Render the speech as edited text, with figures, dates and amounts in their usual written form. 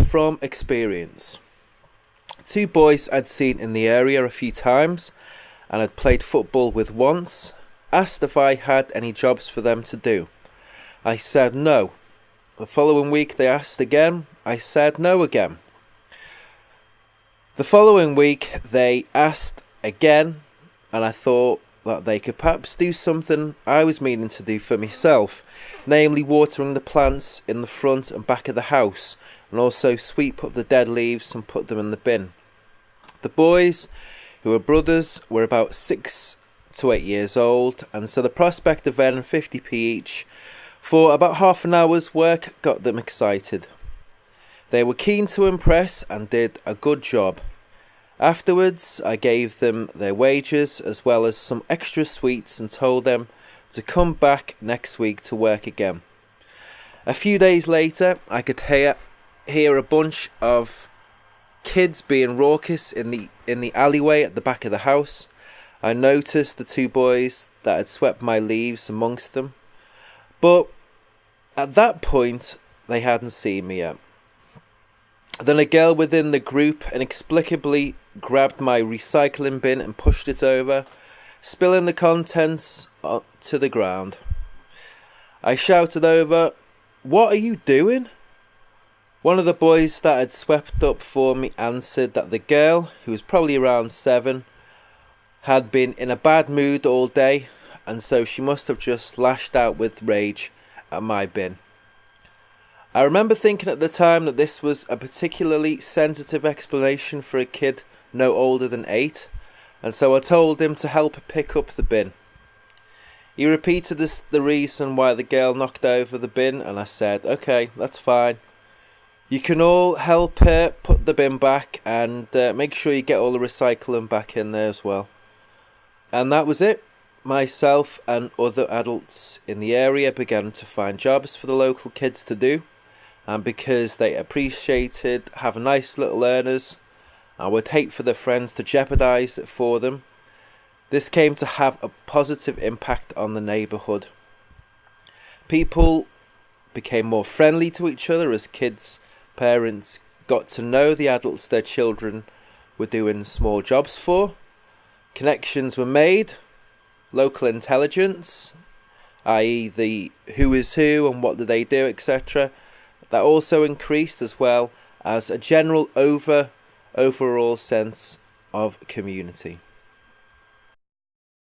from experience. Two boys I'd seen in the area a few times and had played football with once asked if I had any jobs for them to do. I said no. The following week they asked again. I said no again. The following week they asked again, and I thought that they could perhaps do something I was meaning to do for myself, namely watering the plants in the front and back of the house, and also sweep up the dead leaves and put them in the bin. The boys, who were brothers, were about 6 to 8 years old, and so the prospect of earning 50p each for about half an hour's work got them excited. They were keen to impress and did a good job. Afterwards, I gave them their wages as well as some extra sweets and told them to come back next week to work again. A few days later, I could hear a bunch of kids being raucous in the alleyway at the back of the house. I noticed the two boys that had swept my leaves amongst them, but at that point they hadn't seen me yet. Then a girl within the group inexplicably grabbed my recycling bin and pushed it over, spilling the contents to the ground. I shouted over, "What are you doing?" One of the boys that had swept up for me answered that the girl, who was probably around 7, had been in a bad mood all day, and so she must have just lashed out with rage at my bin. I remember thinking at the time that this was a particularly sensitive explanation for a kid no older than 8, and so I told him to help pick up the bin. He repeated the reason why the girl knocked over the bin, and I said, "Okay, that's fine. You can all help her put the bin back and make sure you get all the recycling back in there as well." And that was it. Myself and other adults in the area began to find jobs for the local kids to do, and because they appreciated having nice little earners and would hate for their friends to jeopardise it for them, this came to have a positive impact on the neighbourhood. People became more friendly to each other as kids' parents got to know the adults their children were doing small jobs for. Connections were made. Local intelligence, i.e. the who is who and what do they do, etc., that also increased, as well as a general overall sense of community.